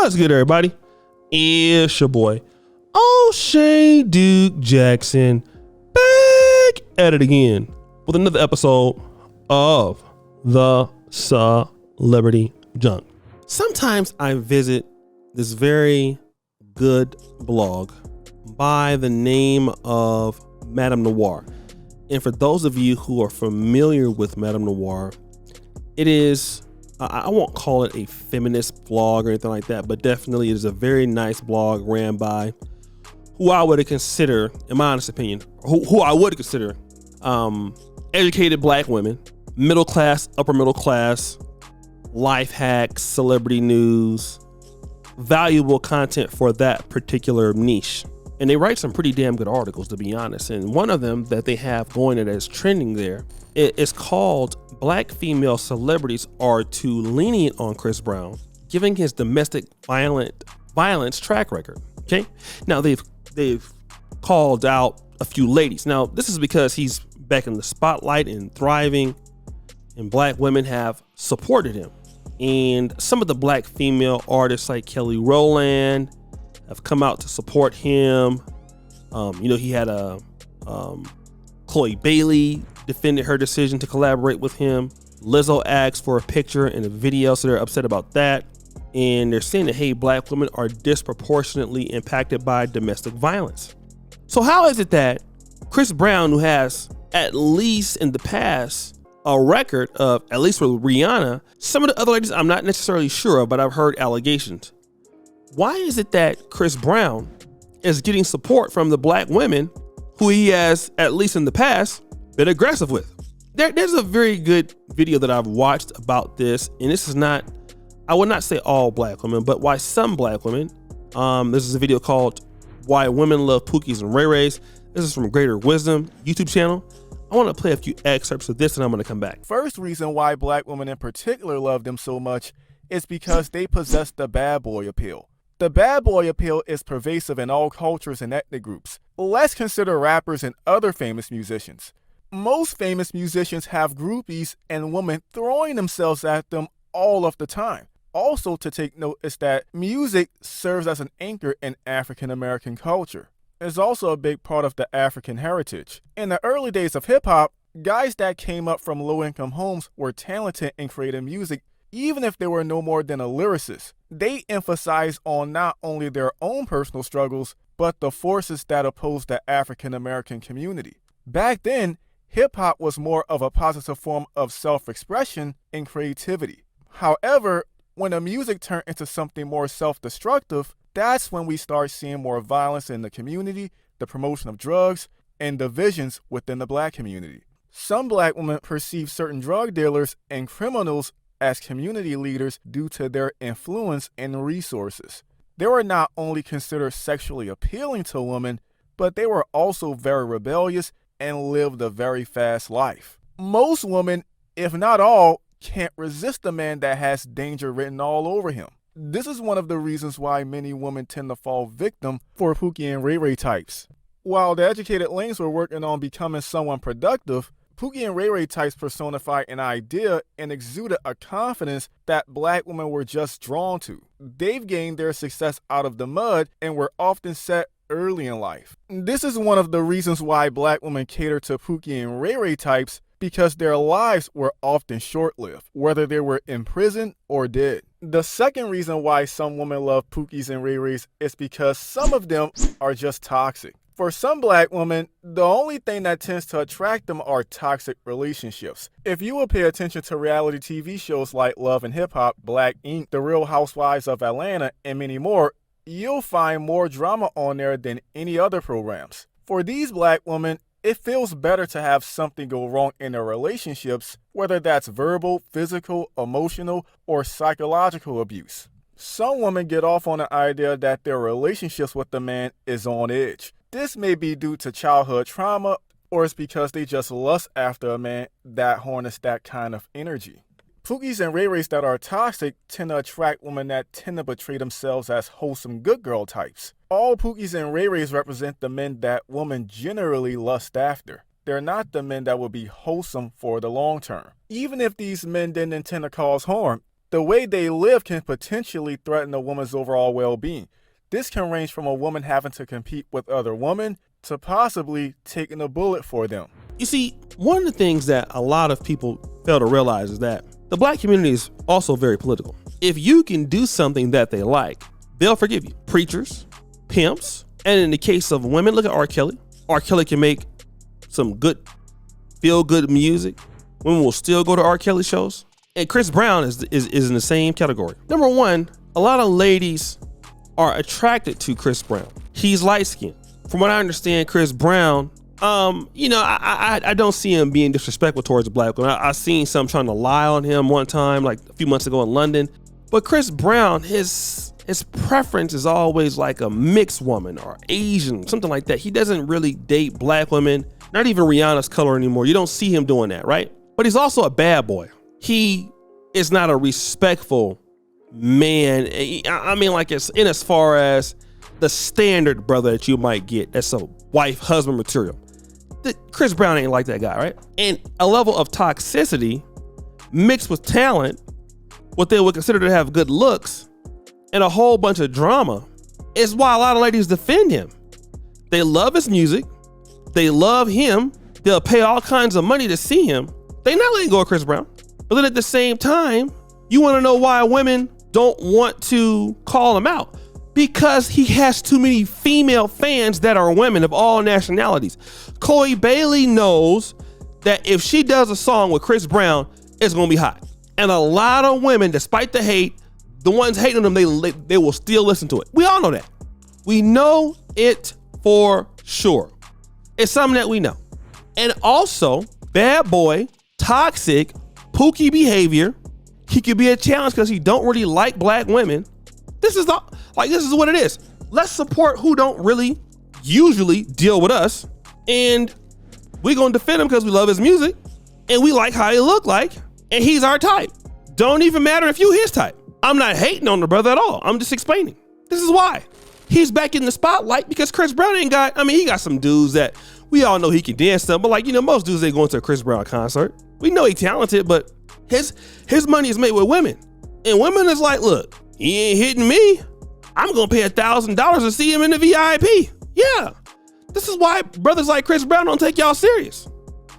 What's good, everybody? It's your boy, O'Shea Duke Jackson, back at it again with another episode of the Celebrity Junk. Sometimes I visit this very good blog by the name of Madame Noir. And for those of you who are familiar with Madame Noir, it is, I won't call it a feminist blog or anything like that, but definitely it is a very nice blog ran by who I would consider, in my honest opinion, who I would consider educated black women, middle class, upper middle class, life hacks, celebrity news, valuable content for that particular niche. And they write some pretty damn good articles, to be honest. And one of them that they have going that is trending there, it's called Black Female Celebrities Are Too Lenient on Chris Brown, Giving His Domestic Violence Track Record. Okay. Now they've called out a few ladies. Now this is because he's back in the spotlight and thriving, and black women have supported him. And some of the black female artists like Kelly Rowland have come out to support him. He had Chloe Bailey defended her decision to collaborate with him. Lizzo asked for a picture and a video, so they're upset about that. And they're saying that, hey, black women are disproportionately impacted by domestic violence. So how is it that Chris Brown, who has, at least in the past, a record of, at least with Rihanna, some of the other ladies I'm not necessarily sure of, but I've heard allegations. Why is it that Chris Brown is getting support from the black women who he has, at least in the past, been aggressive with? There's a very good video that I've watched about this, and this is not, I would not say all black women, but why some black women. This is a video called Why Women Love Pookies and Ray Rays. This is from Greater Wisdom YouTube channel. I want to play a few excerpts of this and I'm going to come back. First reason why black women in particular love them so much is because they possess the bad boy appeal. The bad boy appeal is pervasive in all cultures and ethnic groups. Let's consider rappers and other famous musicians. Most famous musicians have groupies and women throwing themselves at them all of the time. Also to take note is that music serves as an anchor in African American culture. It's also a big part of the African heritage. In the early days of hip-hop, guys that came up from low-income homes were talented in creating music, even if they were no more than a lyricist. They emphasized on not only their own personal struggles, but the forces that oppose the African American community. Back then, hip-hop was more of a positive form of self-expression and creativity. However, when the music turned into something more self-destructive, that's when we start seeing more violence in the community, the promotion of drugs, and divisions within the black community. Some black women perceive certain drug dealers and criminals as community leaders due to their influence and resources. They were not only considered sexually appealing to women, but they were also very rebellious and lived a very fast life. Most women, if not all, can't resist a man that has danger written all over him. This is one of the reasons why many women tend to fall victim for Pookie and Ray Ray types. While the educated lanes were working on becoming someone productive, Pookie and Ray Ray types personified an idea and exuded a confidence that black women were just drawn to. They've gained their success out of the mud and were often set early in life. This is one of the reasons why black women cater to Pookie and Ray Ray types, because their lives were often short-lived, whether they were in prison or dead. The second reason why some women love Pookies and Ray Rays is because some of them are just toxic. For some black women, the only thing that tends to attract them are toxic relationships. If you will pay attention to reality TV shows like Love and Hip Hop, Black Ink, The Real Housewives of Atlanta, and many more, you'll find more drama on there than any other programs. For these black women, it feels better to have something go wrong in their relationships, whether that's verbal, physical, emotional, or psychological abuse. Some women get off on the idea that their relationships with the man is on edge. This may be due to childhood trauma, or it's because they just lust after a man that harness that kind of energy. Pookies and Ray Rays that are toxic tend to attract women that tend to portray themselves as wholesome good girl types. All Pookies and Ray Rays represent the men that women generally lust after. They're not the men that will be wholesome for the long term. Even if these men didn't intend to cause harm, The way they live can potentially threaten a woman's overall well-being. This can range from a woman having to compete with other women to possibly taking a bullet for them. You see, one of the things that a lot of people fail to realize is that the black community is also very political. If you can do something that they like, they'll forgive you. Preachers, pimps, and in the case of women, look at R. Kelly. R. Kelly can make some good, feel-good music. Women will still go to R. Kelly shows. And Chris Brown is in the same category. Number one, a lot of ladies are attracted to Chris Brown. He's light-skinned. From what I understand, Chris Brown, I don't see him being disrespectful towards black women. I seen some trying to lie on him one time, like a few months ago in London. But Chris Brown, his preference is always like a mixed woman or Asian, something like that. He doesn't really date black women, not even Rihanna's color anymore. You don't see him doing that, right? But he's also a bad boy. He is not a respectful man. I mean, like it's in as far as the standard brother that you might get. That's a wife, husband material. Chris Brown ain't like that guy, right? And a level of toxicity mixed with talent, what they would consider to have good looks, and a whole bunch of drama is why a lot of ladies defend him. They love his music. They love him. They'll pay all kinds of money to see him. They not letting go of Chris Brown. But then at the same time, you want to know why women don't want to call him out? Because he has too many female fans that are women of all nationalities. Chloe Bailey knows that if she does a song with Chris Brown, it's going to be hot. And a lot of women, despite the hate, the ones hating them, they will still listen to it. We all know that. We know it for sure. It's something that we know. And also, bad boy, toxic, pookie behavior. He could be a challenge because he don't really like black women. This is what it is. Let's support who don't really usually deal with us. And we're going to defend him because we love his music and we like how he look like. And he's our type. Don't even matter if you his type. I'm not hating on the brother at all. I'm just explaining. This is why. He's back in the spotlight because Chris Brown he got some dudes that we all know he can dance to, but most dudes ain't going to a Chris Brown concert. We know he's talented, but his money is made with women. And women is like, look, he ain't hitting me. I'm going to pay $1,000 to see him in the VIP. Yeah. This is why brothers like Chris Brown don't take y'all serious.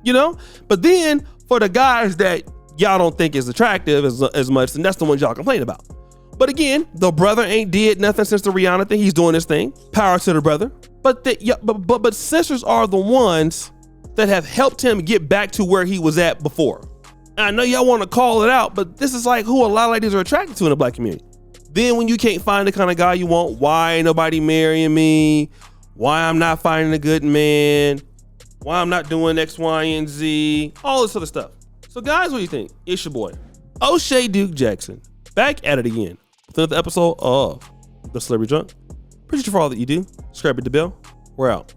But then for the guys that y'all don't think is attractive as much, and that's the ones y'all complain about. But again, the brother ain't did nothing since the Rihanna thing. He's doing his thing. Power to the brother. But sisters are the ones that have helped him get back to where he was at before. And I know y'all want to call it out, but this is like who a lot of ladies are attracted to in the black community. Then when you can't find the kind of guy you want, why ain't nobody marrying me? Why I'm not finding a good man? Why I'm not doing X, Y, and Z? All this other stuff. So guys, what do you think? It's your boy, O'Shea Duke Jackson, back at it again with another episode of The Celebrity Drunk. Appreciate you for all that you do. Subscribe to the bell. We're out.